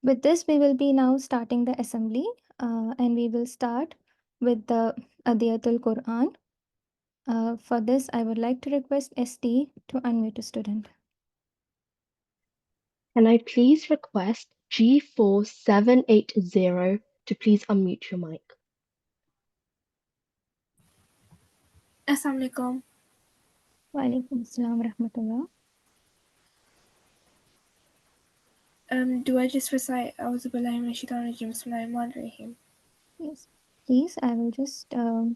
With this, we will be now starting the assembly, and we will start with the Adiyatul Quran. For this, I would like to request ST to unmute a student. Can I please request G4780 to please unmute your mic? Assalamualaikum. Wa alaikum assalam wa rahmatullah. Do I just recite A'udhu billahi minash shaitanir rajim, Bismillahirrahmanirrahim? Yes, please. I will just a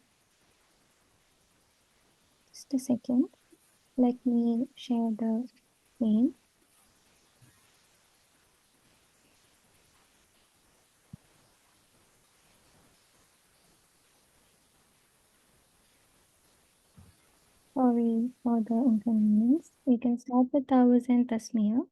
second. Let me share the screen. Sorry for the inconvenience. We can start with Tawaz and Tasmiyah.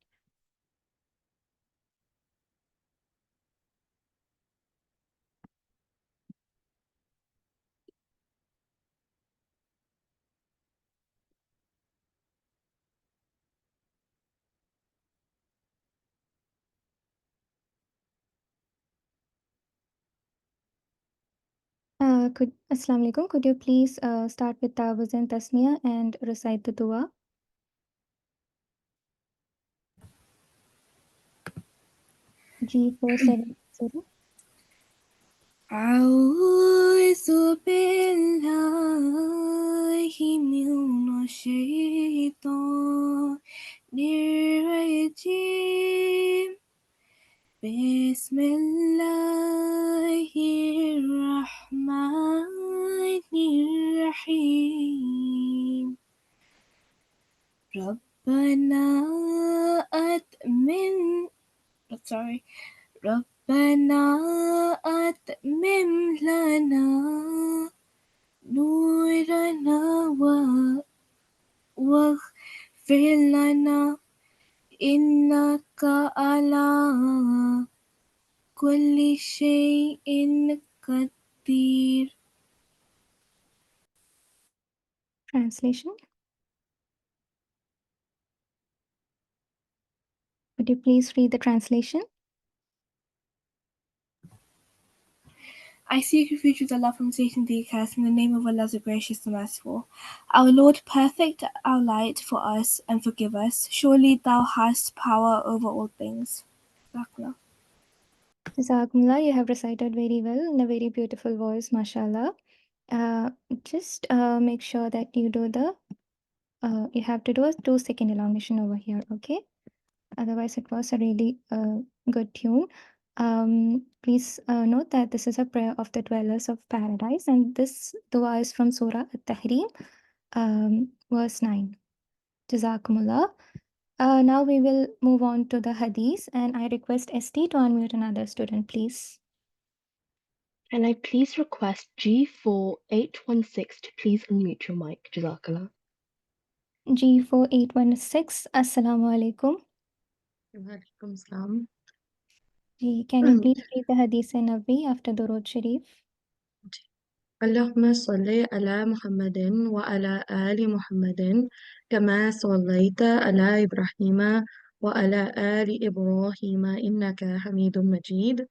Assalamu alaikum. Could you please start with Tawaz and Tasmiyah and recite the dua? G4780. A'udhu billahi minash shaitanir rajim. Bismillahirrahmanirrahim. ربنا أتمم لنا نورنا واغفر لنا إنك على كل شيء قدير. Translation. Would you please read the translation? I seek refuge with Allah from Satan the accursed, in the name of Allah the gracious, the merciful. Our Lord, perfect our light for us and forgive us. Surely Thou hast power over all things. Jazakallah. Jazakumullah, you have recited very well in a very beautiful voice, mashallah. Just make sure that you do the, you have to do a 2-second elongation over here, okay? Otherwise, it was a really good tune. Please note that this is a prayer of the dwellers of paradise, and this dua is from Surah At-Tahrim, verse 9. Jazakumullah. Now we will move on to the hadith, and I request ST to unmute another student, please. Can I please request G4816 to please unmute your mic? Jazakallah. G4816, Assalamu alaikum. Walaikum salam. Can you please read the hadith and Nabi after Durud Sharif? اللهم صل على محمد وعلى آل محمد كما صليت على إبراهيم وعلى آل إبراهيم إنك حميد مجيد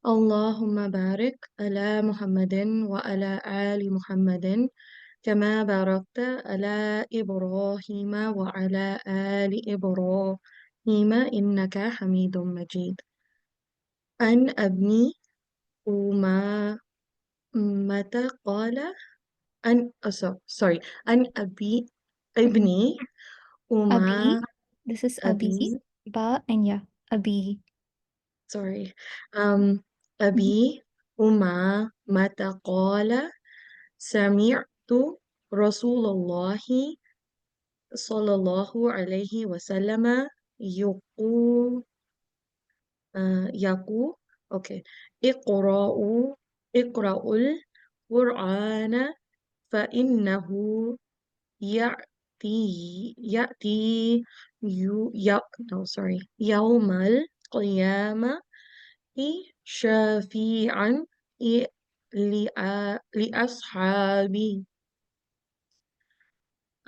اللهم بارك على محمد وعلى آل محمد كما باركت على إبراهيم وعلى آل إبراهيم إنك حميد مجيد أن أبني وما متى قال أن ابني Abi. وما This is Abi. أبي Ba and Ya. Abi. sorry Mhm. أبي وما متى قال سمعت رسول الله صلى الله عليه وسلم يقول يقول okay اقرأوا القرآن فإنه يأتي يوم القيامة شفيعا لأصحابي.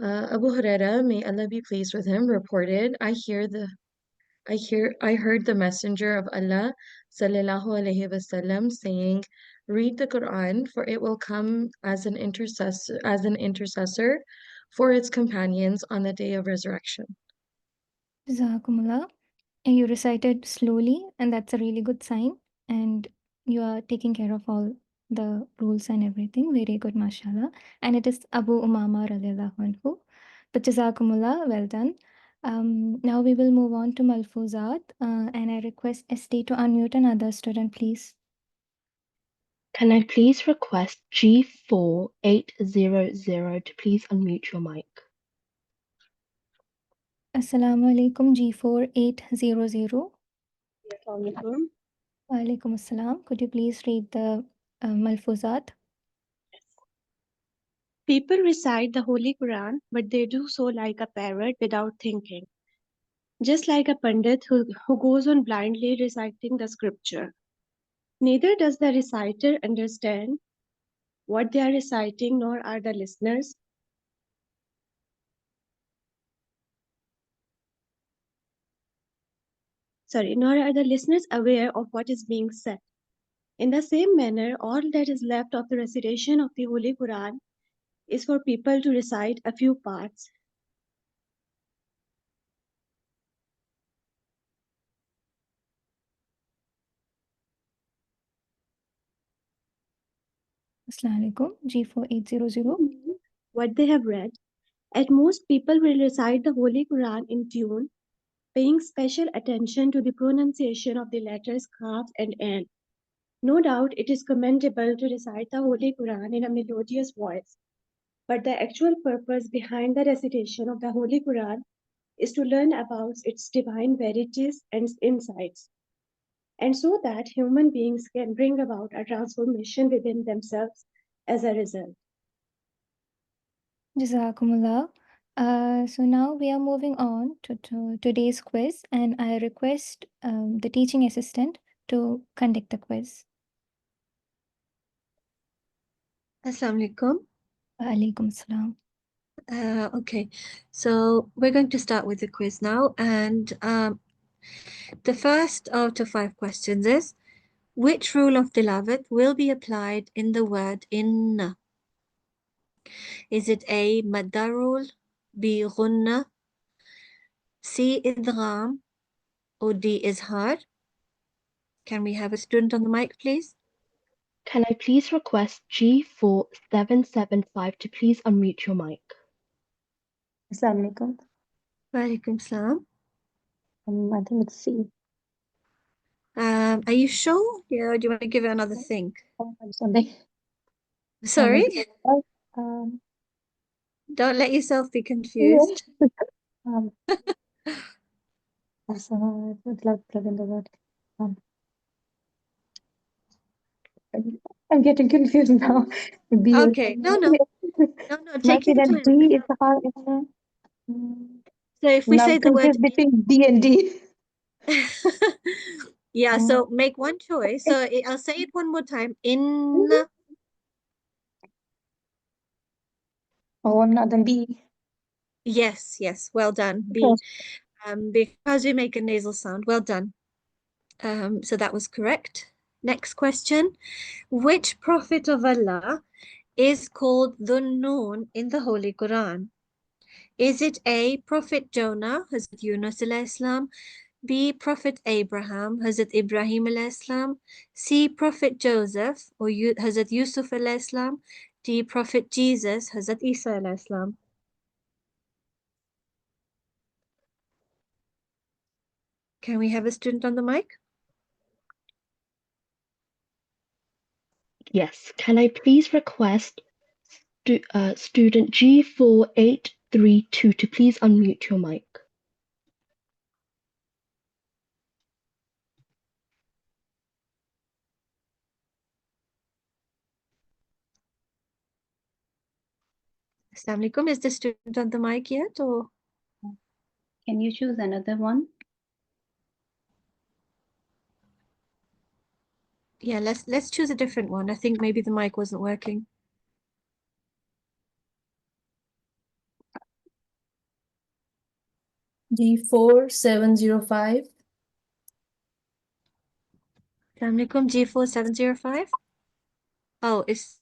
Abu Huraira, may Allah be pleased with him, reported, I hear the I heard the Messenger of Allah sallallahu alaihi wasallam saying, "Read the Quran, for it will come as an intercessor for its companions on the day of resurrection." Jazakumullah. You recited slowly, and that's a really good sign. And you are taking care of all the rules and everything. Very good, mashallah. And it is Abu Umama radiallahu anhu. But Jazakumullah, well done. Now we will move on to Malfuzat, and I request SD to unmute another student, please. Can I please request G4800 to please unmute your mic? Assalamu alaikum, G4800. Assalamualaikum. Wa alaikum assalam. Could you please read the Malfuzat? People recite the Holy Quran, but they do so like a parrot without thinking, just like a pandit who goes on blindly reciting the scripture. Neither does the reciter understand what they are reciting, nor are the listeners. Nor are the listeners aware of what is being said. In the same manner, all that is left of the recitation of the Holy Quran is for people to recite a few parts. Assalamu alaikum, G4800. What they have read. At most, people will recite the Holy Quran in tune, paying special attention to the pronunciation of the letters Kaf and Ain. No doubt it is commendable to recite the Holy Quran in a melodious voice, but the actual purpose behind the recitation of the Holy Quran is to learn about its divine verities and insights, and so that human beings can bring about a transformation within themselves as a result. Jazakumullah. So now we are moving on to today's quiz, and I request the teaching assistant to conduct the quiz. Assalamualaikum. Wa alaikum assalam. Okay, so we're going to start with the quiz now, and the first out of 5 questions is, which rule of tilawat will be applied in the word inna? Is it A, madda rule, B, ghunna, C, idgham, or D, izhar? Can we have a student on the mic, please? Can I please request G4775 to please unmute your mic? Assalamu alaikum. Wa alaikum salam. I think it's C. Are you sure? Yeah, or do you want to give it another think? Something. Sorry? Um, Don't let yourself be confused. um, plug in the word. I'm getting confused now. B or Okay, no, might take be your that time. D is the hard answer. So if we Now say I'm the word confused between D and D. yeah, so make one choice. So I'll say it one more time. In Oh, not then B. yes, well done. B. Because we make a nasal sound. Well done. So that was correct. Next question. Which prophet of Allah is called Dhunnun in the Holy Quran? Is it A, Prophet Jonah, Hazrat Yunus alayhi salam, B, Prophet Abraham, Hazrat Ibrahim alayhi salam, C, Prophet Joseph or Hazrat Yusuf alayhi salam, D, Prophet Jesus, Hazrat Isa alayhi salam? Can we have a student on the mic? Yes. Can I please request student G4832 to please unmute your mic? Assalamu alaikum. Is the student on the mic yet, or? Can you choose another one? Yeah, let's choose a different one. I think maybe the mic wasn't working. G4705. Assalamu alaikum, G4705. Oh, it's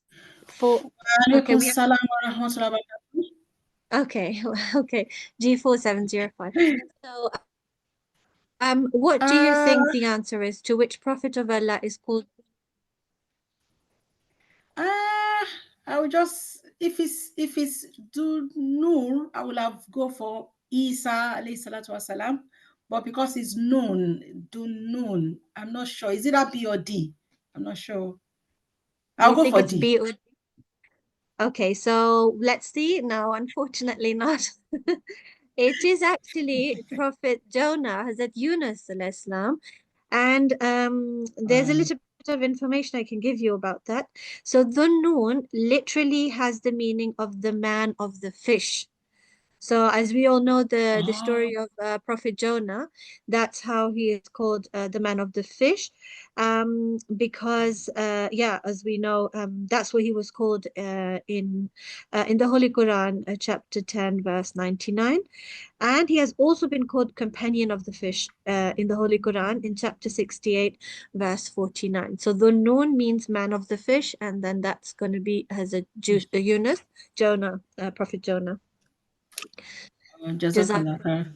for okay. Alaikum We have salam wa rahmatullahi wa barakatuh. okay, okay. G4705. So, what do you think the answer is? To which Prophet of Allah is called? I will just if it's do Nur, I will have go for Isa alayhi salatu wasalam, but because it's known, do known, I'm not sure. Is it a B or D? I'm not sure. I'll You go think for it's D. B or D? Okay, so let's see. No, unfortunately not. It is actually Prophet Jonah, Hazrat Yunus alayhi salam. And there's a little bit of information I can give you about that. So Dhunnun literally has the meaning of the man of the fish. So as we all know the story of Prophet Jonah, that's how he is called the man of the fish, because yeah, as we know, that's what he was called in the Holy Quran, chapter 10, verse 99. And he has also been called companion of the fish in the Holy Quran in chapter 68, verse 49. So Dhunnun means man of the fish, and then that's going to be as a Yunus, Jonah, Prophet Jonah. Jazakallah khair.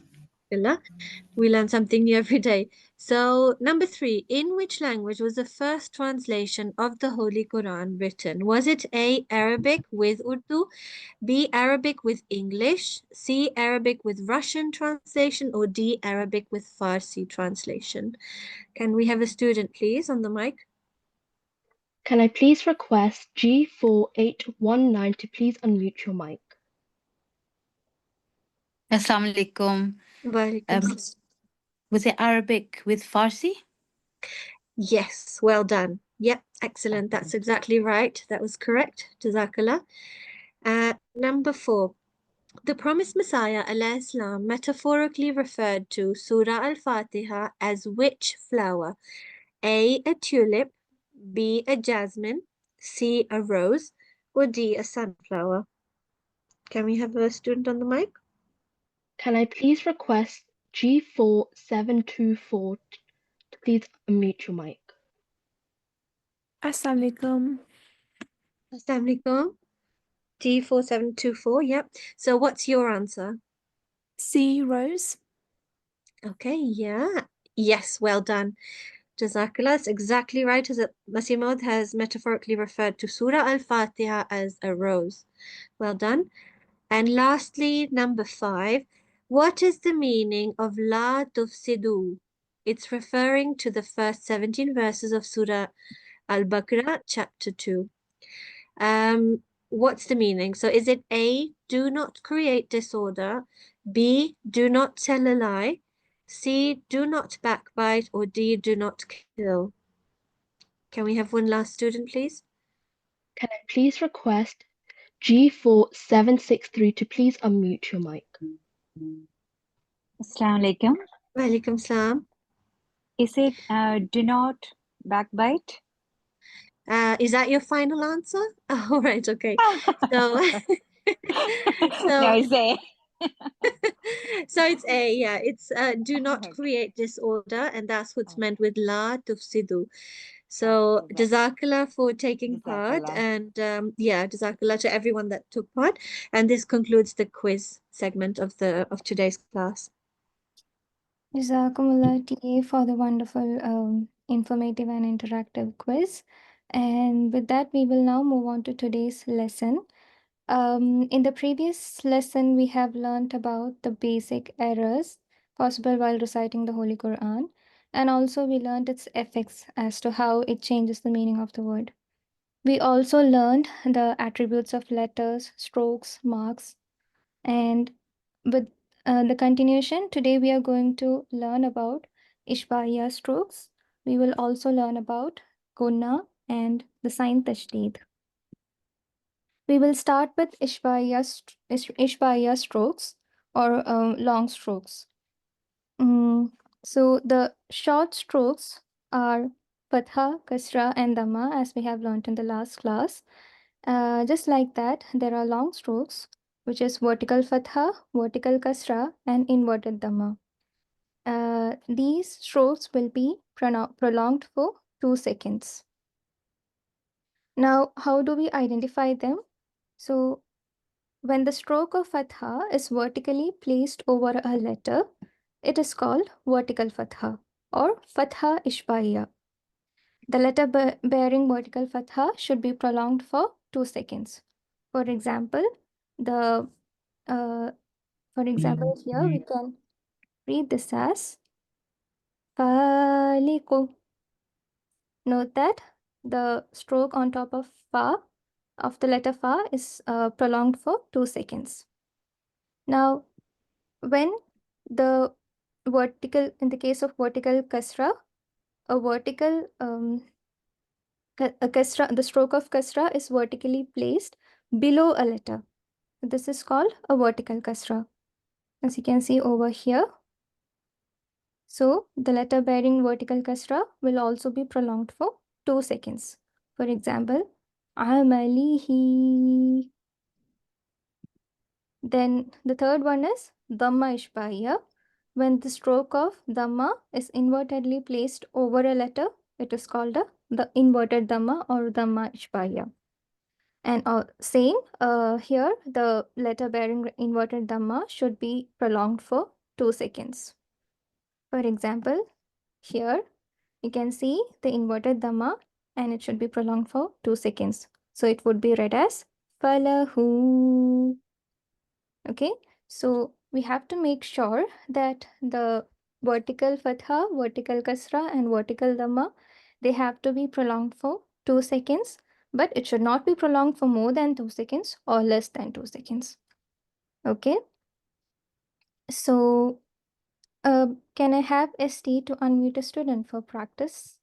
We learn something new every day. So, number 3, in which language was the first translation of the Holy Quran written? Was it A, Arabic with Urdu, B, Arabic with English, C, Arabic with Russian translation, or D, Arabic with Farsi translation? Can we have a student, please, on the mic? Can I please request G4819 to please unmute your mic? Assalamu alaikum. Walaikum Was it Arabic with Farsi? Yes, well done. Yep, excellent. That's exactly right. That was correct. Jazakallah. Number 4. The promised Messiah, alayhi salam, metaphorically referred to Surah Al-Fatiha as which flower? A, a tulip, B, a jasmine, C, a rose, or D, a sunflower? Can we have a student on the mic? Can I please request G4724 to please unmute your mic? Assalamu alaikum. Assalamu alaikum. G4724, yep. So what's your answer? C, rose. Okay, yeah. Yes, well done. Jazakallah, it's exactly right, as Masih Maud has metaphorically referred to Surah Al-Fatiha as a rose. Well done. And lastly, number 5, what is the meaning of La Tufsidu? It's referring to the first 17 verses of Surah Al-Baqarah, chapter 2. What's the meaning? So is it A, do not create disorder, B, do not tell a lie, C, do not backbite, or D, do not kill? Can we have one last student, please? Can I please request G4763 to please unmute your mic? Assalamu alaikum. Walaikum salam. Is it do not backbite? Is that your final answer? All right, okay. So, No, it's A. so it's A, yeah. It's do not create disorder, and that's what's meant with La Tufsidu. So Jazakallah for taking part, and yeah, Jazakallah to everyone that took part. And this concludes the quiz segment of today's class. Jazakumullah TA for the wonderful, informative and interactive quiz. And with that, we will now move on to today's lesson. In the previous lesson, we have learnt about the basic errors possible while reciting the Holy Quran, and also we learnt its effects as to how it changes the meaning of the word. We also learned the attributes of letters, strokes, marks, and with the continuation, today we are going to learn about Ishbaiya strokes. We will also learn about Gunna and the sign Tashdid. We will start with Ishbaiya strokes or long strokes. So the short strokes are Fatha, Kasra, and Dhamma, as we have learned in the last class. Just like that, there are long strokes, which is vertical Fatha, vertical Kasra, and inverted Dhamma. These strokes will be prolonged for 2 seconds. Now, how do we identify them? So, when the stroke of fatha is vertically placed over a letter, it is called vertical fatha or fatha ishbaiya. The letter bearing vertical fatha should be prolonged for 2 seconds. For example, the here we can read this as faliku. Note that the stroke on top of fa of the letter fa is prolonged for 2 seconds. Now, when the in the case of vertical kasra, a vertical kasra, the stroke of kasra is vertically placed below a letter. This is called a vertical kasra, as you can see over here. So the letter bearing vertical kasra will also be prolonged for 2 seconds. For example, amalihi. Then the third one is dhamma ishbaiya. When the stroke of dhamma is invertedly placed over a letter, it is called the inverted dhamma or dhamma ishbaiya. And same here, the letter bearing inverted dhamma should be prolonged for 2 seconds. For example, here you can see the inverted dhamma and it should be prolonged for 2 seconds. So it would be read as falahu. Okay, so we have to make sure that the vertical fatha, vertical kasra, and vertical dhamma, they have to be prolonged for 2 seconds, but it should not be prolonged for more than 2 seconds or less than 2 seconds. Okay, so can I have ST to unmute a student for practice?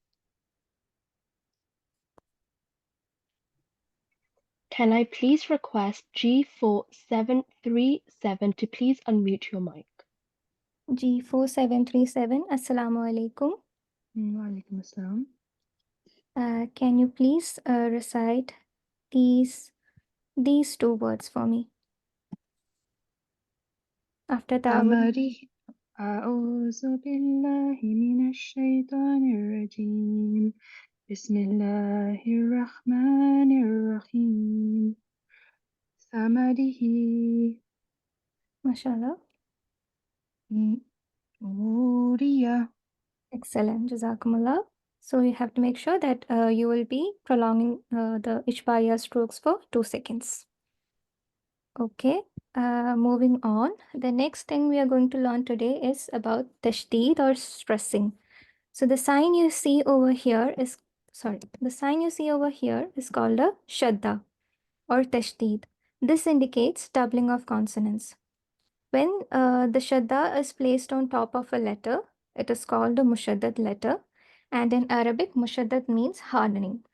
Can I please request G4737 to please unmute your mic? G4737, Assalamu alaikum. Wa alaikum assalam. Can you please recite these 2 words for me? After that, Samari أعوذ بالله من الشيطان الرجيم بسم الله الرحمن الرحيم ثمره mashallah. نورية. Excellent. Jazakumullah. So you have to make sure that you will be prolonging the ishbaya strokes for 2 seconds. Okay. Moving on. The next thing we are going to learn today is about tashdid or stressing. So the sign you see over here is called a shadda or tashdid. This indicates doubling of consonants. When the shadda is placed on top of a letter, it is called a mushaddad letter, and in Arabic, mushaddad means hardening.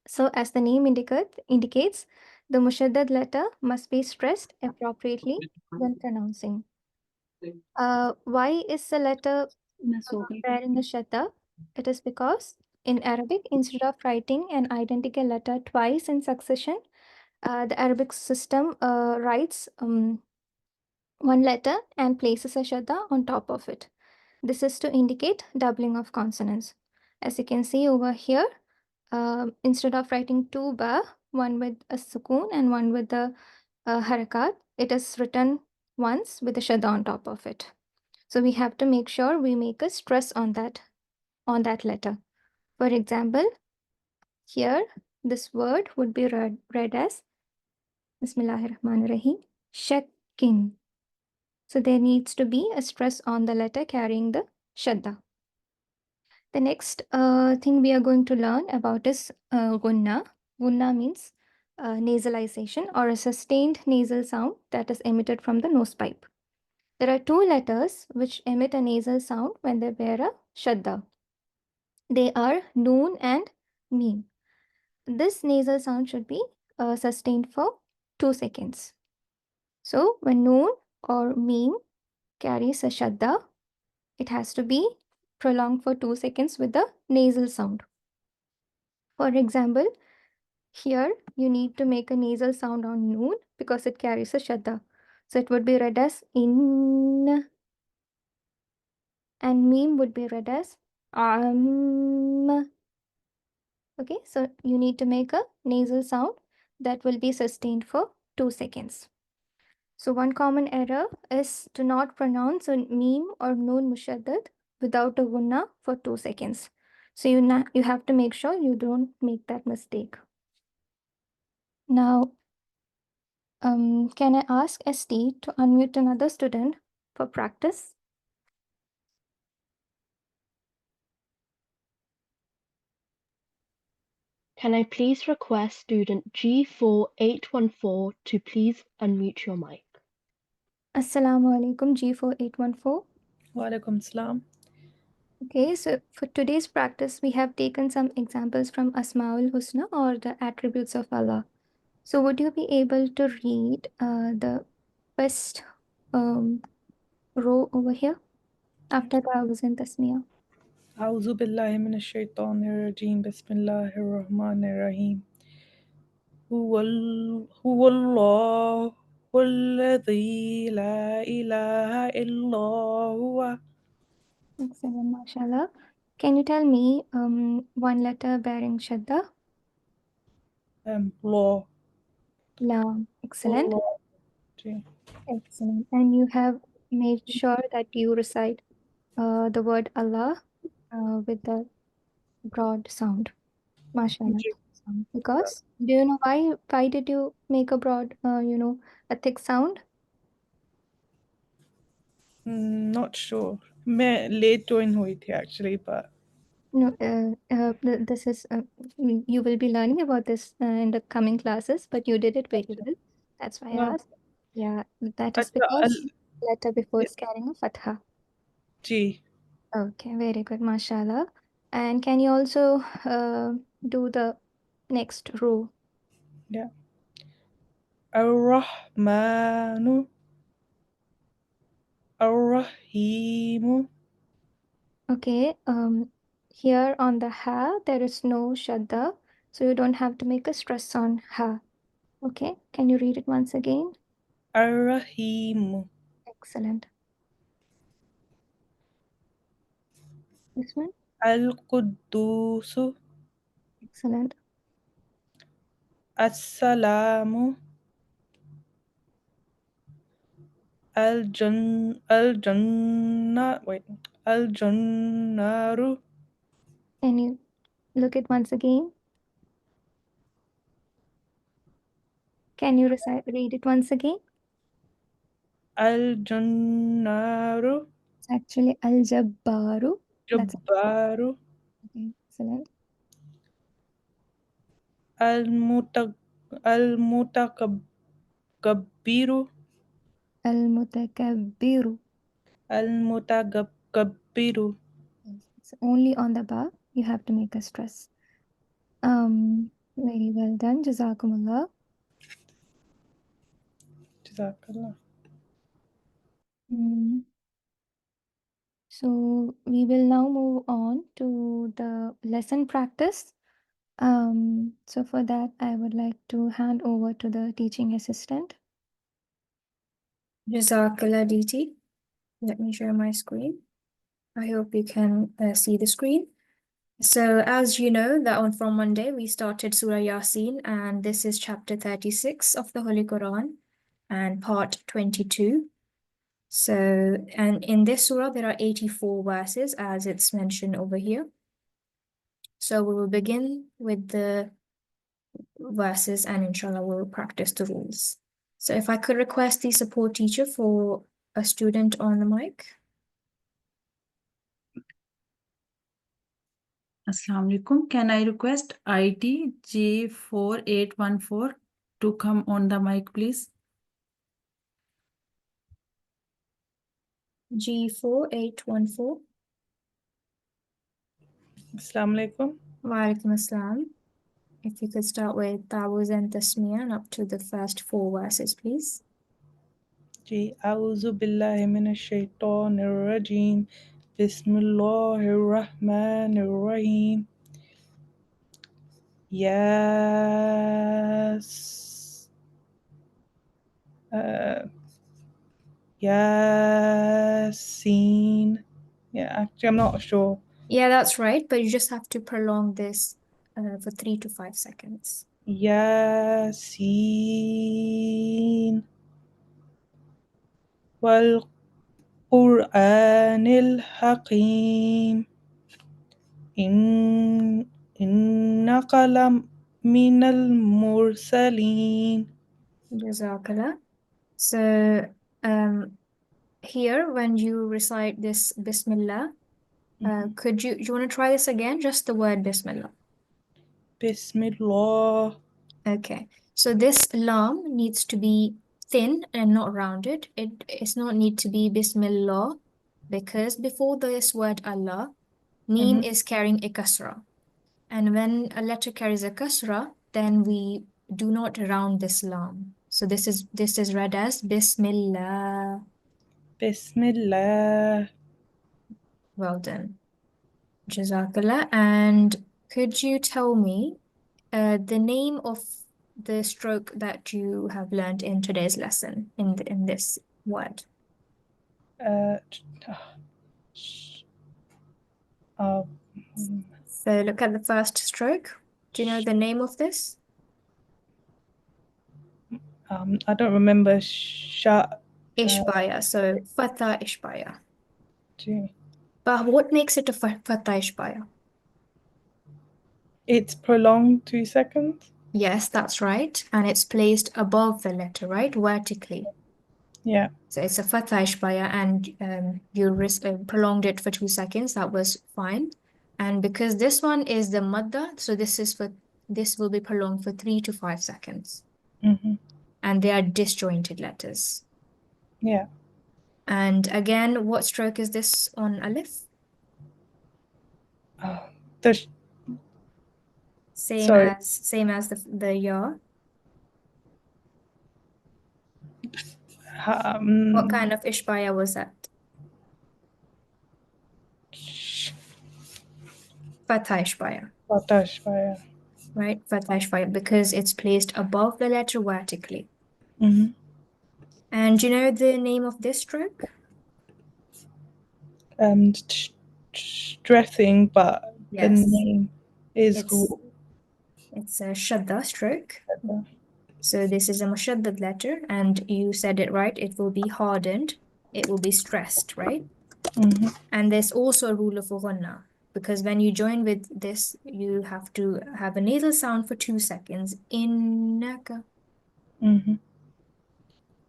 So, as the name indicates, the mushaddad letter must be stressed appropriately when pronouncing. Why is the letter bearing a shadda? It is because in Arabic, instead of writing an identical letter twice in succession, the Arabic system writes one letter and places a shadda on top of it. This is to indicate doubling of consonants. As you can see over here, instead of writing 2 ba, one with a sukoon and one with the harakat, it is written once with a shadda on top of it. So we have to make sure we make a stress on that letter. For example, here this word would be read as Bismillahirrahmanirrahim, shakkin. So there needs to be a stress on the letter carrying the shadda. The next thing we are going to learn about is gunna. Gunna means nasalization or a sustained nasal sound that is emitted from the nose pipe. There are 2 letters which emit a nasal sound when they bear a shadda. They are noon and meme. This nasal sound should be sustained for 2 seconds. So when noon or meme carries a shadda, it has to be prolonged for 2 seconds with the nasal sound. For example, here you need to make a nasal sound on noon because it carries a shadda. So it would be read as in, and meme would be read as am. Okay, so you need to make a nasal sound that will be sustained for 2 seconds. So one common error is to not pronounce a meme or noon mushaddad without a gunna for 2 seconds. So you have to make sure you don't make that mistake. Now, can I ask ST to unmute another student for practice? Can I please request student G4814 to please unmute your mic? Assalamu alaikum, G4814. Walaikum salam. Okay, so for today's practice, we have taken some examples from Asmaul Husna or the attributes of Allah. So would you be able to read the first row over here after the Awzan Tasmiyah? أعوذ بالله من الشيطان الرجيم بسم الله الرحمن الرحيم هو الله الذي لا إله إلا هو Excellent, mashallah. Can you tell me one letter bearing shadda? law. La. Excellent. Allah. Ji. Excellent. And you have made sure that you recite the word Allah with the broad sound. Mashallah. Ji. Because do you know why did you make a broad a thick sound? Not sure. मैं late join हुई थी actually, but No, this is you will be learning about this in the coming classes, but you did it very well. That's why I no. asked. Yeah, that is अच्छा because letter before is carrying a fatha. Ji. Okay, very good, mashallah. And can you also do the next row? Yeah. الرحمن الرحيم Okay, here on the ha, there is no shadda, so you don't have to make a stress on ha. Okay, can you read it once again? الرحيم Excellent. This one? القدوس Excellent. السلام الجنار Can you look it once again? Can you read it once again? الجنار It's actually Al-Jabbaru. That's جبار okay. Excellent. المتكبر Al-Mutakabbiru. المتكبر Yes, it's only on the ba. You have to make a stress. Very well done. Jazakumullah. جزاك الله. So we will now move on to the lesson practice. So for that, I would like to hand over to the teaching assistant. Jazakallah DT. Let me share my screen. I hope you can see the screen. So as you know, that from Monday, we started Surah Yasin, and this is chapter 36 of the Holy Quran and part 22. So, and in this surah, there are 84 verses as it's mentioned over here. So we will begin with the verses and inshallah we'll practice the rules. So if I could request the support teacher for a student on the mic. Assalamu alaikum. Can I request IT G4814 to come on the mic, please? G4814. Assalamu alaikum. Wa alaikum assalam. If you could start with Tawuz and Tasmiyah and up to the first 4 verses, please. Ji أعوذ بالله من الشيطان الرجيم بسم الله الرحمن الرحيم Yes. Yasin. Yeah, actually, I'm not sure. Yeah, that's right, but you just have to prolong this for 3 to 5 seconds. Yasin wal Qur'anil Hakim. Innaka minal mursaleen. Jazakallah. So here, when you recite this Bismillah, do you want to try this again? Just the word Bismillah. Bismillah. Okay. So this lam needs to be thin and not rounded. It's not need to be Bismillah, because before this word Allah, Meme is carrying a kasra. And when a letter carries a kasra, then we do not round this lam. So this is read as Bismillah. Bismillah. Well done. Jazakallah. And could you tell me the name of the stroke that you have learned in today's lesson in this word? So look at the first stroke. Do you know the name of this? I don't remember. Ishbaya. So Fatha Ishbaya. Gee. But what makes it a Fatha Ishbaya? It's prolonged 2 seconds. Yes, that's right. And it's placed above the letter, right? Vertically. Yeah. So it's a Fatha Ishbaya, and you prolonged it for 2 seconds. That was fine. And because this one is the madda, so this will be prolonged for 3 to 5 seconds. And they are disjointed letters. Yeah. And again, what stroke is this on alif? Same as the ya. What kind of ishbaya was that? Fatha ishbaya. Fatha ishbaya. Right, Fatha ishbaya, because it's placed above the letter vertically. And do you know the name of this stroke? Stressing, but the name is it's a shadda stroke. So this is a mushaddad letter, and you said it right. It will be hardened. It will be stressed, right? And there's also a rule of ghanna, because when you join with this, you have to have a nasal sound for 2 seconds. Innaka.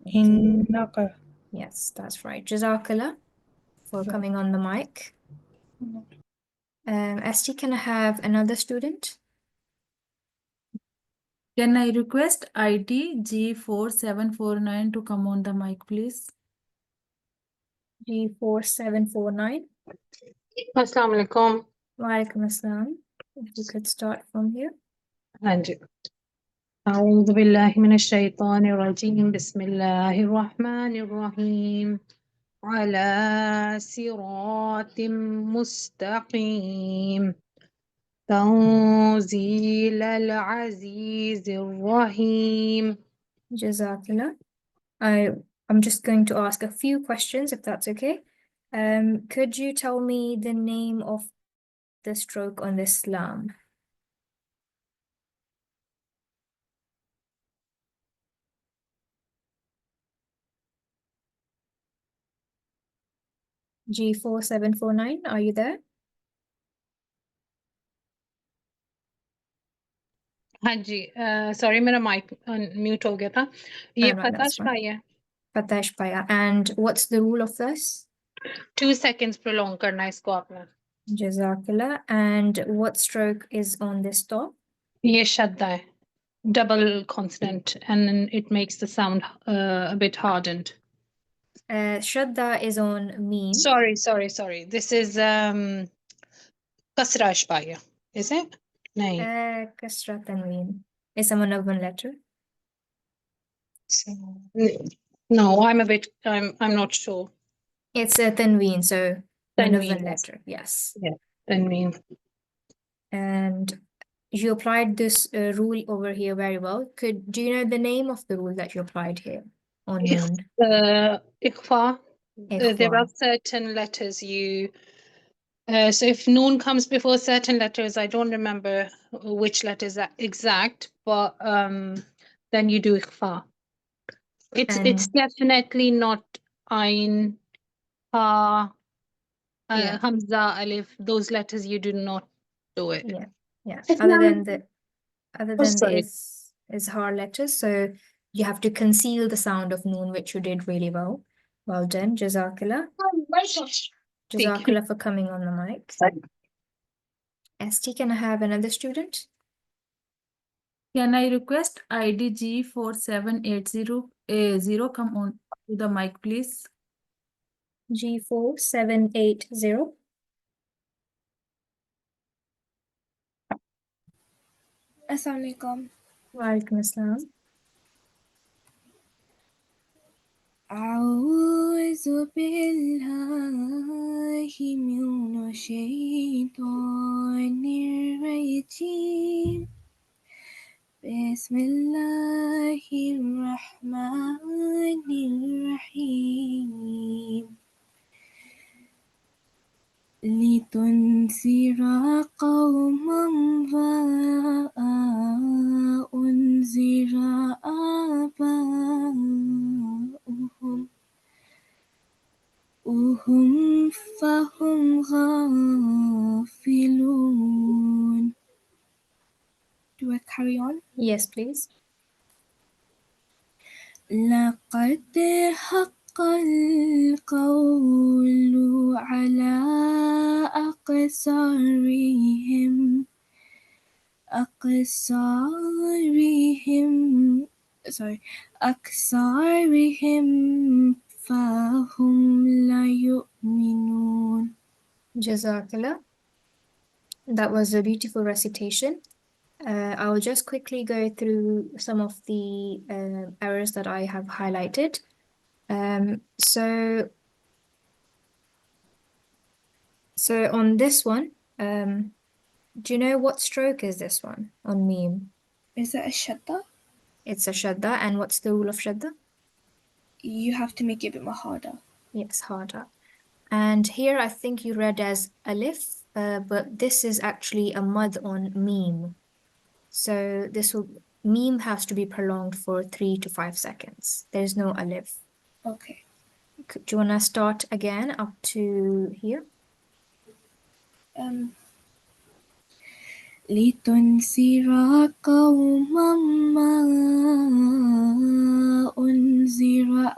Innaka. Yes, that's right. Jazakallah for coming on the mic. Esti, can I have another student? Can I request IT G4749 to come on the mic, please? G4749. Assalamu alaikum. Wa alaikum assalam. If you could start from here. हाँ जी أعوذ بالله من الشيطان الرجيم بسم الله الرحمن الرحيم على صراط مستقيم تنزيل العزيز الرحيم. Jazakallah. I'm just going to ask a few questions, if that's okay. Could you tell me the name of the stroke on this lam? G4749, are you there? हाँ जी sorry मेरा mic mute हो गया था ये No, फतह that's fine. ishbaya Fatha ishbaya. And what's the rule of this? 2 seconds prolong करना है इसको आपने Jazakallah. And what stroke is on this top? ये शद्दा है double consonant and then it makes the sound a bit hardened. Shadda is on meme. Sorry. This is kasra ishbaya, is it? Nahi. Kasra tanween. Is a one letter? No, I'm not sure. It's a tanween, so Tanween, letter. Yes. Yeah, tanween. And you applied this rule over here very well. Do you know the name of the rule that you applied here on noon? Ikhfa. There are certain letters you So if noon comes before certain letters, I don't remember which letters are exact, but then you do ikhfa. It's And definitely not ain, ha, yeah, hamza, alif. Those letters you do not do it. yeah, yeah. It's Other now. than the Oh, sorry. izhar letters, so you have to conceal the sound of noon, which you did really well. Well done, Jazakallah. Thank you. Jazakallah for coming on the mic. ST, can I have another student? Can I request IDG 4780 come on to the mic, please? G4780. Assalamualaikum. Walaikum assalam. أعوذ بالله من الشيطان الرجيم بسم الله الرحمن الرحيم لتنذر قوما ما أنذر آباؤهم فهم غافلون. Do I carry on? Yes, please. لقد حق القول على أقصارهم فهم لا يؤمنون. Jazakallah. That was a beautiful recitation. I'll just quickly go through some of the errors that I have highlighted. So on this one, do you know what stroke is this one on meme? Is it a shadda? It's a shadda, and what's the rule of shadda? You have to make it a bit more harder. Yes, harder. And here I think you read as alif, but this is actually a mud on meme. So meme has to be prolonged for 3 to 5 seconds. There's no alif. Okay. Do you want to start again up to here? لتنذر قوما ما أنذر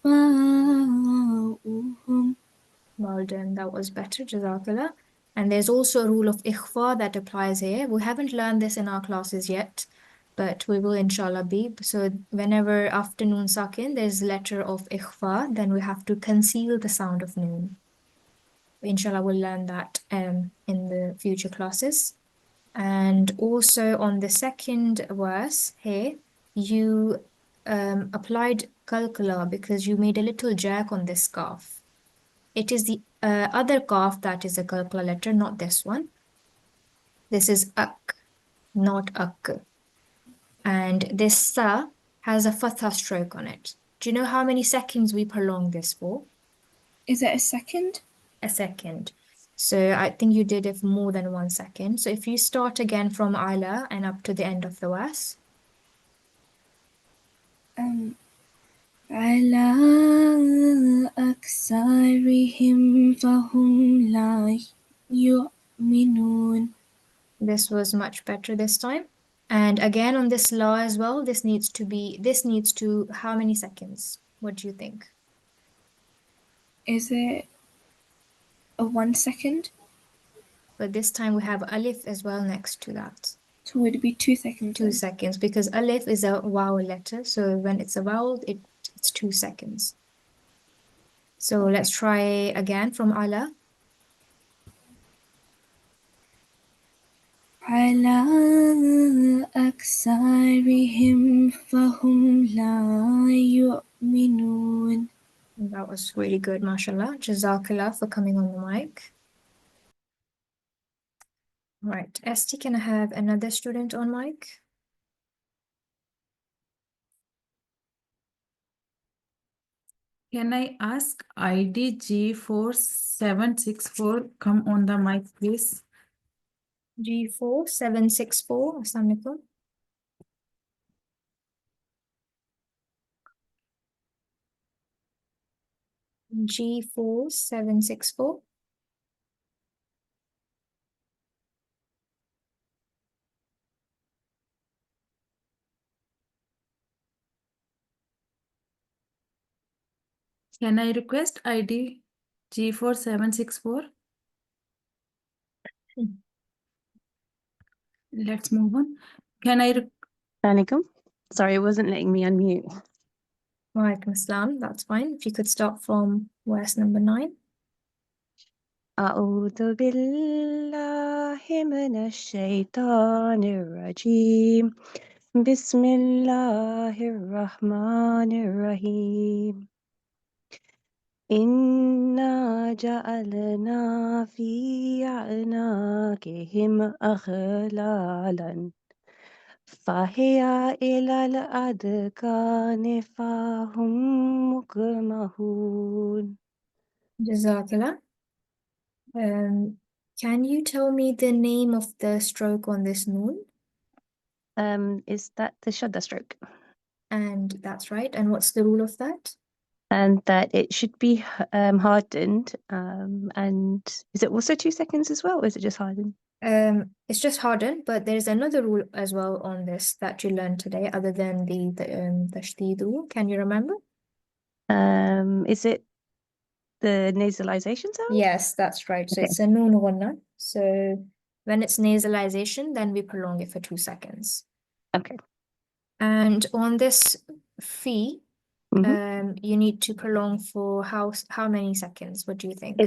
آباؤهم. Well done, that was better, Jazakallah. And there's also a rule of ikhfa that applies here. We haven't learned this in our classes yet, but we will inshallah be. So whenever after noon sakin, there's letter of ikhfa, then we have to conceal the sound of noon. Inshallah, we'll learn that in the future classes. And also on the second verse here, you applied qalqala because you made a little jerk on this kaf. It is the other kaf that is a qalqala letter, not this one. This is ak, not ak. And this sa has a fatha stroke on it. Do you know how many seconds we prolong this for? Is it a second? A second. So I think you did it for more than 1 second. So if you start again from ala and up to the end of the verse. على أكثرهم فهم لا يؤمنون. This was much better this time. And again on this law as well, this needs to how many seconds? What do you think? Is it a 1 second? But this time we have alif as well next to that. So would it be 2 seconds? 2 seconds, because alif is a vowel letter. So when it's a vowel, it's 2 seconds. So let's try again from ala. على أكثرهم فهم لا يؤمنون. That was really good, mashallah. Jazakallah for coming on the mic. Right, Esti, can I have another student on mic? Can I ask ID G4764 come on the mic, please? G4764, Assalamualaikum. G4764. Can I request ID G4764? Let's move on. Can I Alaikum. Sorry, it wasn't letting me unmute. Walaikum Assalam, that's fine. If you could start from verse number 9. أعوذ بالله من الشيطان الرجيم بسم الله الرحمن الرحيم إنا جعلنا في أعناقهم أغلالا فهي إلى الأذقان فهم مقمحون. Jazakallah. Can you tell me the name of the stroke on this noon? Is that the shadda stroke? And that's right. And what's the rule of that? And that it should be hardened. And is it also 2 seconds as well, or is it just hardened? It's just hardened, but there's another rule as well on this that you learned today, other than the tashdid rule. Can you remember? Is it the nasalization sound? Yes, that's right. So Okay. it's a noon ghanna. So when it's nasalization, then we prolong it for 2 seconds. Okay. And on this fee, Mm-hmm. you need to prolong for how many seconds? What do you think?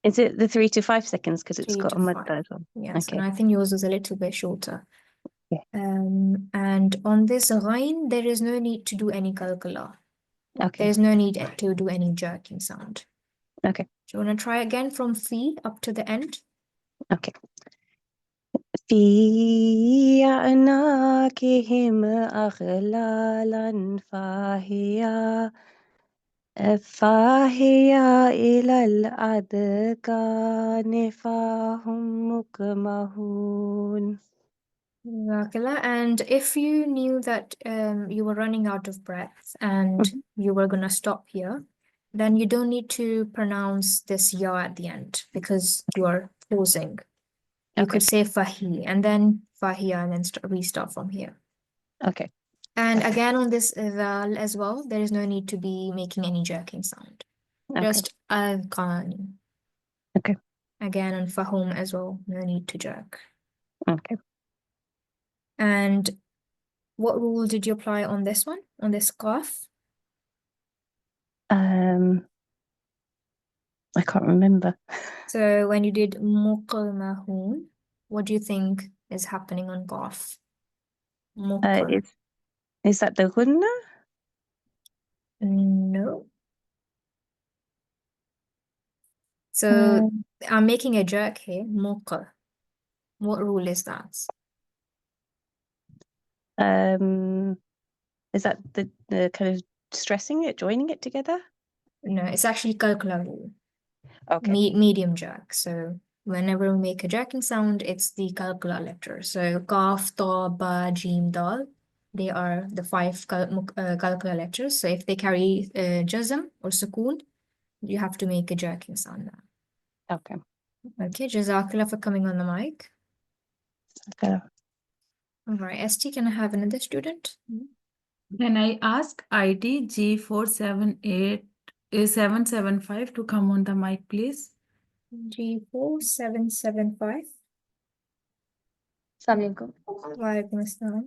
Is it the 3 to 5 seconds because it's 3 got to a mud 5. as well? Yes, Okay. and I think yours was a little bit shorter. Yeah. And on this ghain, there is no need to do any kalkala. Okay. There's no need to do any jerking sound. Okay. Do you want to try again from fee up to the end? Okay. في أعناقهم أغلالا فهي إلى الأذقان فهم مقمحون. And if you knew that you were running out of breath and you were going to stop here, then you don't need to pronounce this ya at the end because you are pausing. You could say fahi and then fahiya and then restart from here. Okay. And again on this dhal as well, there is no need to be making any jerking sound. Okay. Just al-qani. Okay. Again on fahum as well, no need to jerk. Okay. And what rule did you apply on this one, on this qaf? I can't remember. So when you did muqmahun, what do you think is happening on qaf? Is that the gunna? No. So I'm making a jerk here, muqa. What rule is that? Is that the kind of stressing it, joining it together? No, it's actually kalkula rule. Okay. Medium jerk. So whenever we make a jerking sound, it's the kalkula letter. So kaf, ta, ba, jim, dal. They are the 5 kalkula letters. So if they carry jazm or sukoon, you have to make a jerking sound now. Okay. Okay, Jazakallah for coming on the mic. Okay. All right, ST, can I have another student? Can I ask ID G4775 to come on the mic, please? G4775. Assalamualaikum. Walaikum assalam.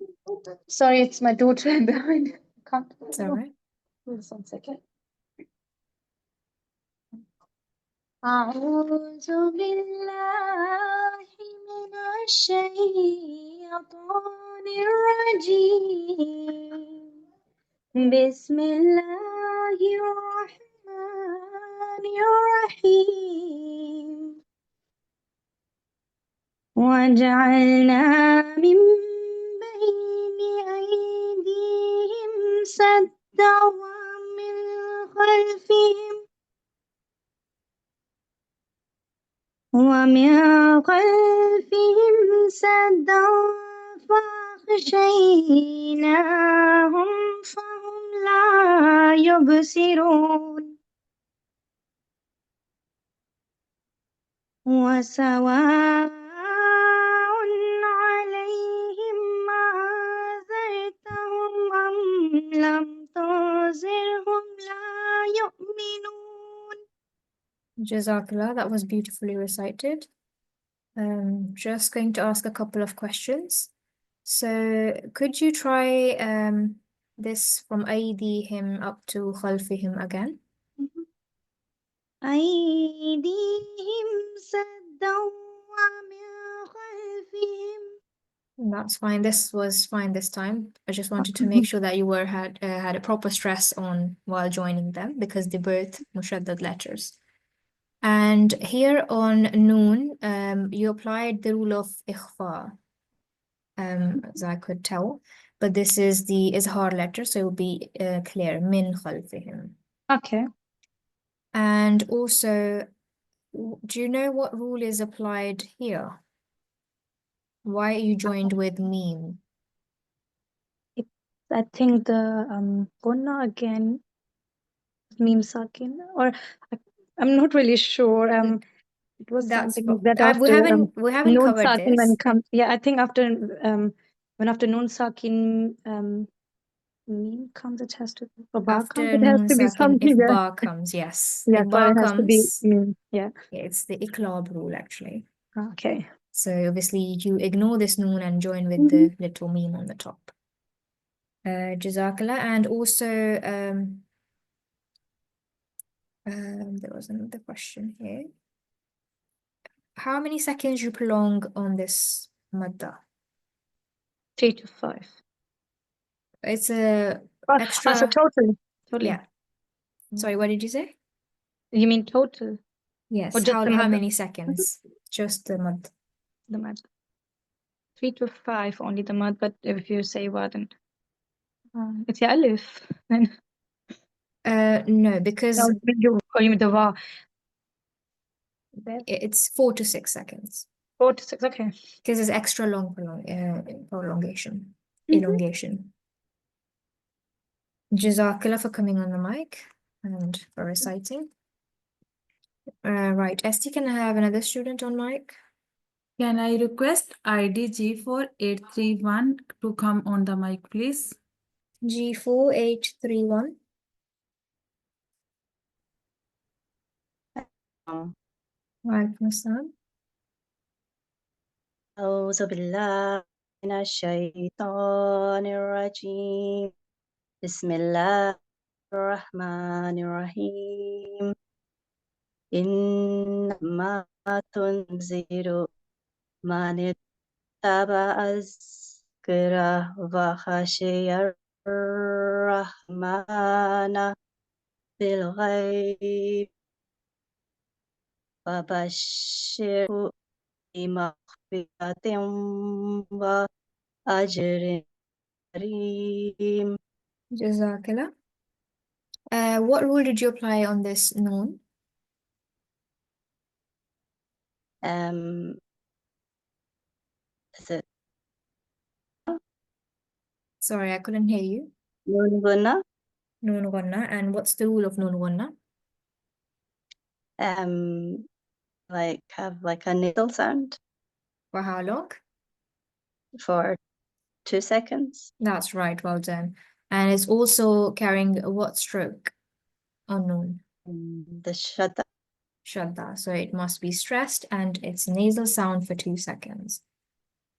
Sorry, it's my daughter behind. Can't. It's all right. Just 1 second. أعوذ بالله من الشيطان الرجيم بسم الله الرحمن الرحيم وجعلنا من بين أيديهم سدا ومن خلفهم ومن خلفهم سدا فأغشيناهم فهم لا يبصرون وسواء عليهم أنذرتهم أم لم تنذرهم لا يؤمنون. Jazakallah, that was beautifully recited. Just going to ask a couple of questions. So could you try this from أيديهم up to خلفهم again? أيديهم سدا ومن خلفهم. That's fine. This was fine this time. I just wanted to make sure that you had a proper stress on while joining them because they're both mushaddad letters. And here on noon, you applied the rule of ikhfa, as I could tell. But this is the izhar letter, so it will be clear. Min khalfihim. Okay. And also, do you know what rule is applied here? Why are you joined with meme? I think the Gunna again, meme sakin, or I'm not really sure. It was That's something that after we haven't noon covered sakin when this. it comes. Yeah, I think after when after noon sakin meme comes, it has to or ba comes, After it has noon to be sakin, if something. Yeah, ba comes, yes. yeah. If So ba it has to be comes, meme. Yeah. it's the iklab rule actually. Okay. So obviously you ignore this noon and join with the little meme on the top. Jazakallah. And also there was another question here. How many seconds you prolong on this madda? 3 to 5. It's a extra. So total. Yeah. Sorry, what did you say? You mean total? Yes. Or just the How madda? many seconds? Just the mad. The mad. 3 to 5 only the mad, but if you say what, then it's the alif. Then no, because you mean the va. it's 4 to 6 seconds. 4 to 6, okay. Because it's extra long prolongation, elongation. Jazakallah for coming on the mic and for reciting. Right, Esti, can I have another student on mic? Can I request ID G4831 to come on the mic, please? G4831. Walaikum assalam. أعوذ بالله من الشيطان الرجيم بسم الله الرحمن الرحيم إنما تنذر من اتبع الذكر وخشي الرحمن بالغيب وبشره بمغفرة وأجر كريم. Jazakallah. What rule did you apply on this noon? Is it Sorry, I couldn't hear you. Noon Gunna? Noon ghanna. And what's the rule of noon ghanna? Like have like a nasal sound For how long? for 2 seconds. That's right, well done. And it's also carrying what stroke on noon? The shadda. Shadda. So it must be stressed and it's nasal sound for 2 seconds.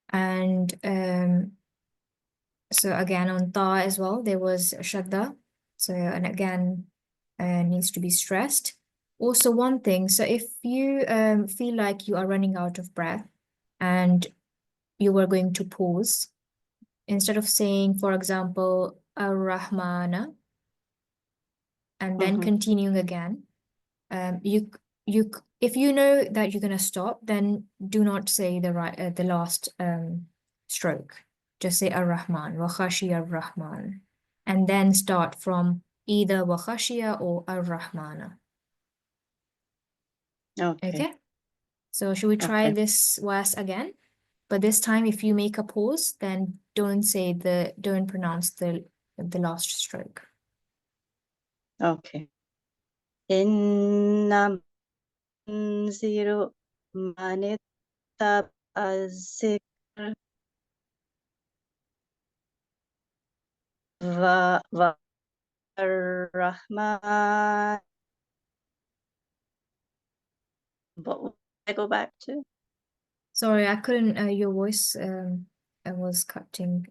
And so again on ta as well, there was shadda. So, and again, needs to be stressed. Also one thing, so if you feel like you are running out of breath and you are going to pause, instead of saying, for example, Ar-Rahmana, and then continuing again, if you know that you're gonna stop, then do not say the last stroke. Just say Ar-Rahman, wa khashi Ar-Rahman, and then start from either Wakhashia or Ar-Rahmana. Okay. So should we try this verse again? But this time, if you make a pause, then don't pronounce the last stroke. Okay. Inna manziru manittab az-zikr wa ar-Rahman. What would I go back to? Sorry, I couldn't. Your voice was cutting.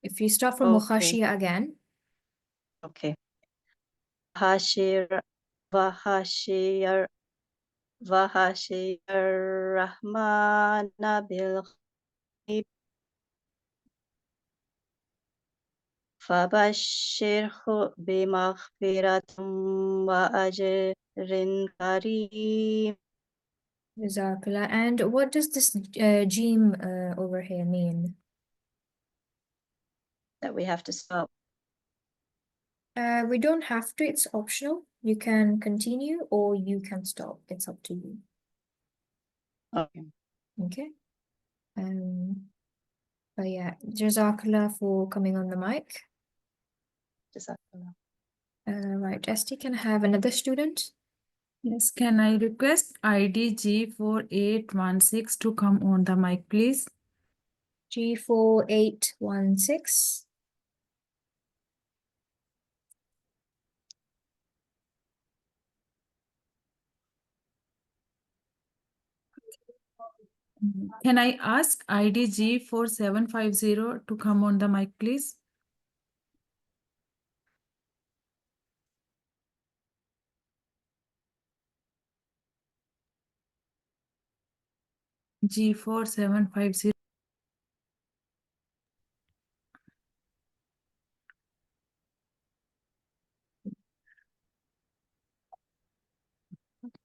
If you start from Wakhashia again. Okay. Wahashir Rahmana bil-Ghaib Fabashshirhu bimaghfiratin wa ajrin kareem. Jazakallah. And what does this Jim over here mean? That we have to stop. We don't have to, it's optional. You can continue or you can stop. It's up to you. Okay. Okay. But yeah, Jazakallah for coming on the mic. Jazakallah. Right, Esti, can I have another student? Yes, can I request ID G4816 to come on the mic, please? G4816. Can I ask ID G4750 to come on the mic, please? G4750.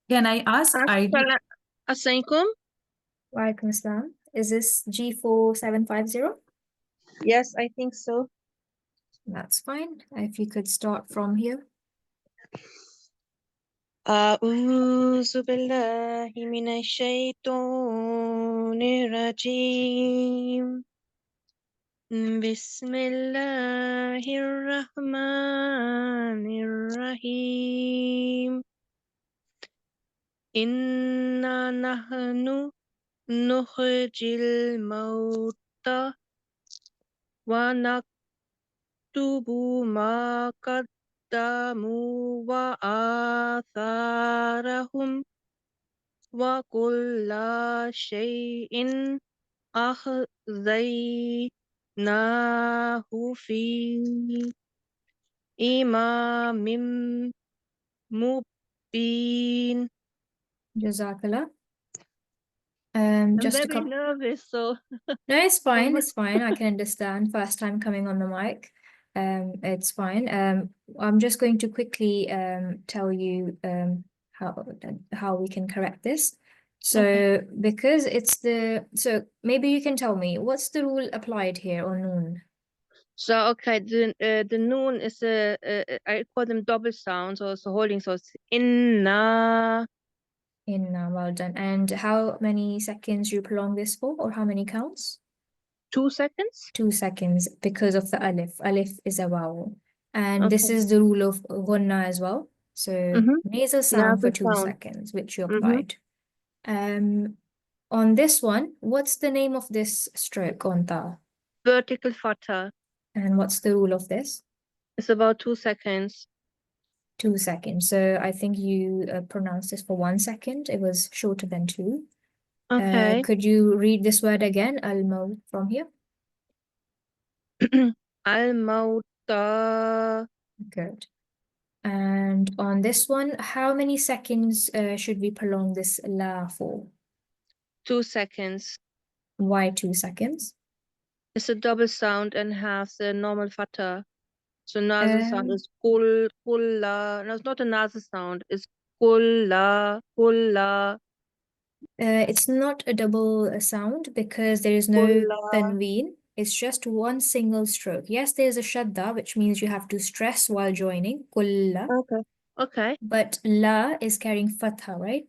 Can I ask ID? Assalamualaikum. Walaikum Assalam. Is this G4750? Yes, I think so. That's fine. If you could start from here. أعوذ بالله من الشيطان الرجيم بسم الله الرحمن الرحيم إنا نحن نخرج الموتى ونكتب ما قدموا وآثارهم وكل شيء أحصيناه في إمام مبين. Jazakallah. I'm Just a very couple. nervous, so No, it's fine. It's fine. I can understand. First time coming on the mic. It's fine. I'm just going to quickly tell you how we can correct this. So because it's so maybe you can tell me what's the rule applied here on noon? So okay, the noon is I call them double sounds, or so holding. So it's inna. Inna, well done. And how many seconds you prolong this for, or how many counts? 2 seconds. 2 seconds because of the alif. Alif is a vowel, and this is the rule of ghunna as well. So nasal sound for 2 seconds, which you applied. On this one, what's the name of this stroke on ta? Vertical fatha. And what's the rule of this? It's about 2 seconds. 2 seconds. So I think you pronounced this for 1 second. It was shorter than 2. Okay. Could you read this word again, al-maut, from here? Al-mauta. Good. And on this one, how many seconds should we prolong this la for? 2 seconds. Why 2 seconds? It's a double sound and has the normal fatha. So nasal sound is kulla. No, it's not a nasal sound. It's kulla. It's not a double sound because there is no tanween. It's just one single stroke. Yes, there's a shadda, which means you have to stress while joining. Kulla. Okay. Okay. But la is carrying fatha, right?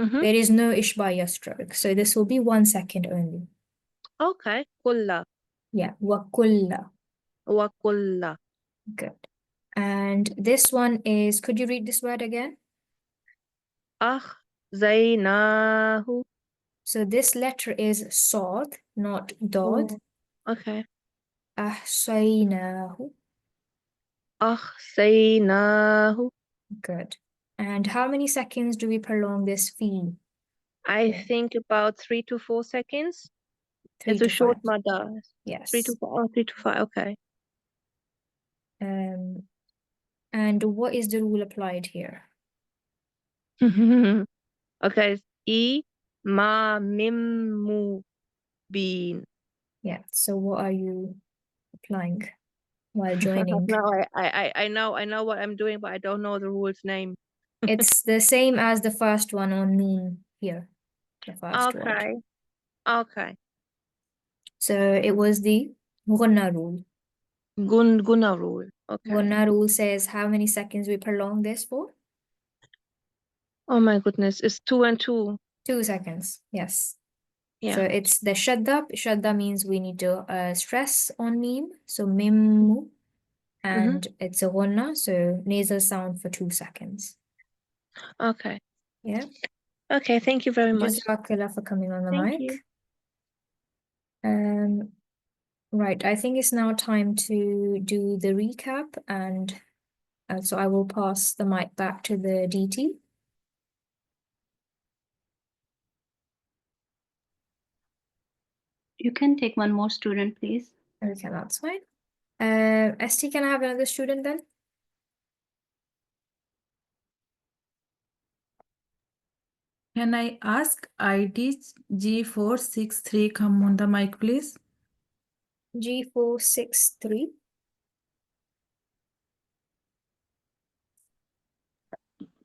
Mm-hmm. There is no ishbaya stroke. So this will be 1 second only. Okay. Kulla. Yeah. Wa kulla. Wa kulla. Good. And this one is, could you read this word again? Zainahu. So this letter is sod, not dod. Oh, okay. Ahsaynahu. Zainahu. Good. And how many seconds do we prolong this fee? I think about 3 to 4 seconds. 3 It's a to short 5. mada. Yes. 3 to 4. Oh, 3 to 5. Okay. And what is the rule applied here? Okay. It's ma mim mu bin. Yeah. So what are you applying while joining? No, I know what I'm doing, but I don't know the rule's name. It's the same as the first one on noon here. The first word. Okay. Okay. So it was the ghunna rule. Guna rule. Okay. Ghunna rule says how many seconds we prolong this for? Oh my goodness. It's 2 and 2. 2 seconds. Yes. Yeah. So it's the shadda. Shadda means we need to stress on mim. So mimmu. And it's a ghunna. So nasal sound for 2 seconds. Okay. Yeah. Okay. Thank you very much. Jazakallah for coming on the Thank mic. you. Right, I think it's now time to do the recap, and so I will pass the mic back to the DT. You can take one more student, please. Okay, that's fine. ST, can I have another student then? Can I ask ID G463 come on the mic, please? G463.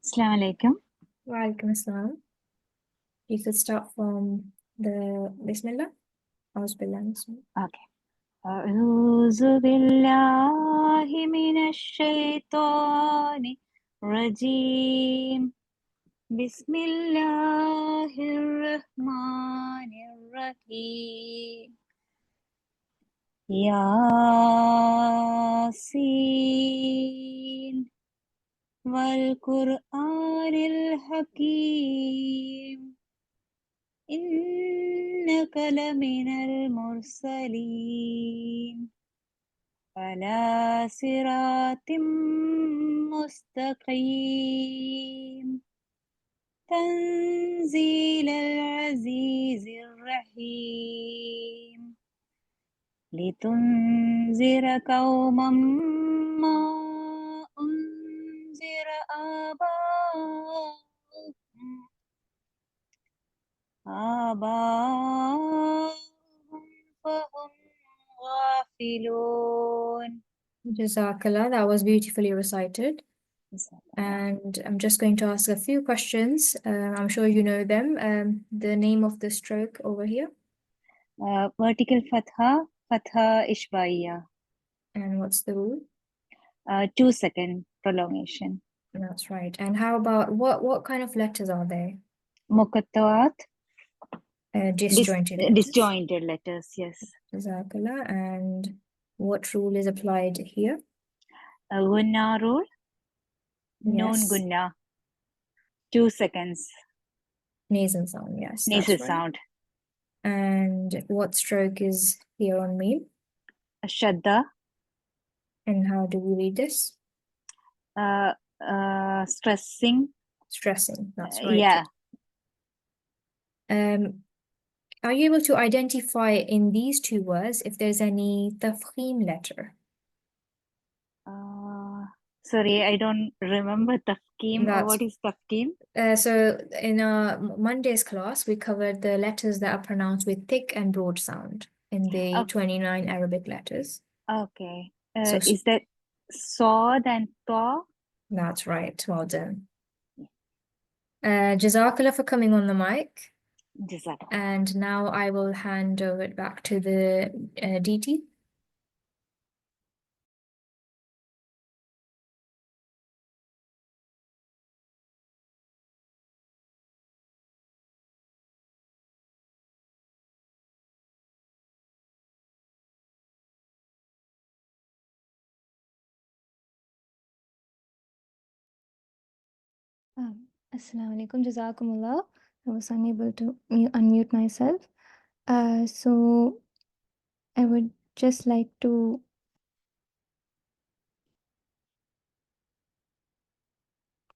Assalamu alaikum. Wa alaikum assalam. You could start from the Bismillah. Auzubillah. Okay. أعوذ بالله من الشيطان الرجيم بسم الله الرحمن الرحيم ياسين والقرآن الحكيم إنك لمن المرسلين على صراط مستقيم تنزيل العزيز الرحيم لتنذر قوما ما أنذر آباؤهم فهم غافلون. Jazakallah, that was beautifully recited. And I'm just going to ask a few questions. I'm sure you know them. The name of the stroke over here. Vertical fatha, fatha ishbaiya. And what's the rule? 2 second prolongation. That's right. And how about what kind of letters are they? Muqatta'at. Disjointed letters. Disjointed letters, yes. Jazakallah. And what rule is applied here? Gunna rule. Noon Yes. gunna. 2 seconds. Nasal sound, yes. Nasal That's right. sound. And what stroke is here on meme? Shadda. And how do we read this? Stressing. Stressing, that's right. Yeah. Are you able to identify in these two words if there's any tafkhim letter? Sorry, I don't remember tafkim. What is tafkim? So in Monday's class, we covered the letters that are pronounced with thick and broad sound in the 29 Arabic letters. Okay. So Is that sod and ta? That's right. Well done. Jazakallah for coming on the mic. Jazakallah. And now I will hand over it back to the DT. Assalamu alaikum, jazakumullah. I was unable to unmute myself. So I would just like to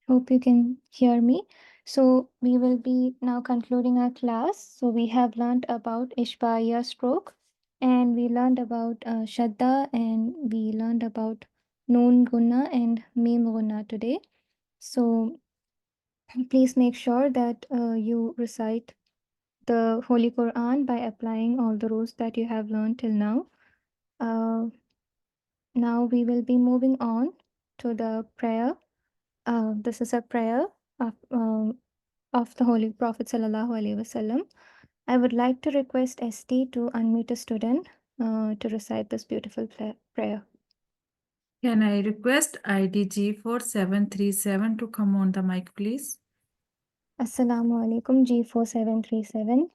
hope you can hear me. So we will be now concluding our class. So we have learned about Ishbaiya stroke, and we learned about Shadda, and we learned about Noon Gunna and Mim Gunna today. So please make sure that you recite the Holy Quran by applying all the rules that you have learned till now. Now we will be moving on to the prayer. This is a prayer of the Holy Prophet Sallallahu Alaihi Wasallam. I would like to request ST to unmute a student to recite this beautiful prayer. Can I request IDG 4737 to come on the mic, please? Assalamu alaikum, G4737.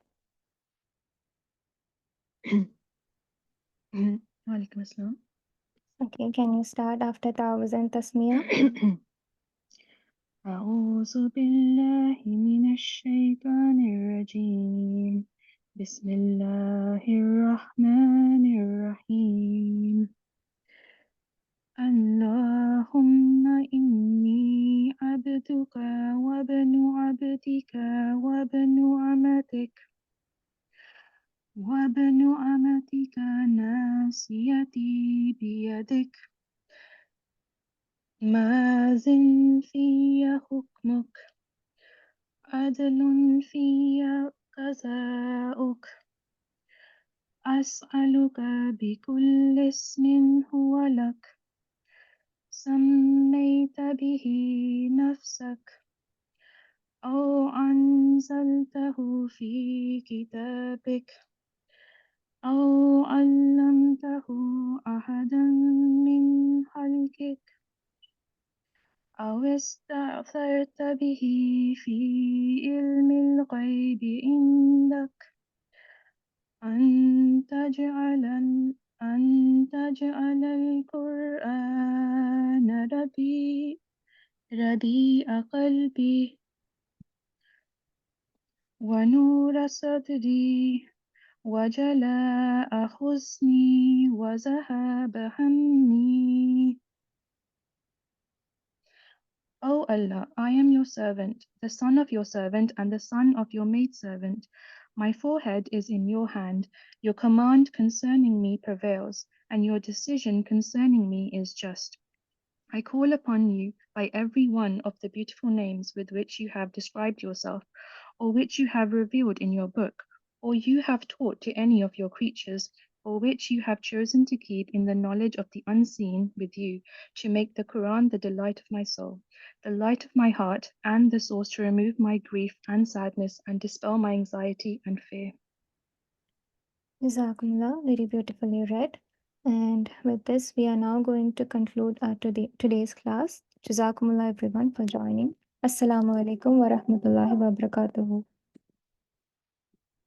Walaikum assalam. Okay, can you start after Ta'awuz and Tasmiyah? أعوذ بالله من الشيطان الرجيم بسم الله الرحمن الرحيم اللهم إني عبدك وابن عبدك وابن أمتك ناصيتي بيدك ماضٍ في حكمك عدل في قضاؤك أسألك بكل اسم هو لك سميت به نفسك أو أنزلته في كتابك أو علمته أحدا من خلقك أو استأثرت به في علم الغيب عندك أن تجعل القرآن ربيع قلبي ونور صدري وجلاء حزني وذهاب همي. O Allah, I am your servant, the son of your servant and the son of your maidservant. My forehead is in your hand. Your command concerning me prevails, and your decision concerning me is just. I call upon you by every one of the beautiful names with which you have described yourself, or which you have revealed in your book, or you have taught to any of your creatures, or which you have chosen to keep in the knowledge of the unseen with you, to make the Quran the delight of my soul, the light of my heart, and the source to remove my grief and sadness and dispel my anxiety and fear. Jazakumullah, very beautifully read. And with this, we are now going to conclude our today's class. Jazakumullah everyone for joining. Assalamu alaikum wa rahmatullahi wa barakatuhu.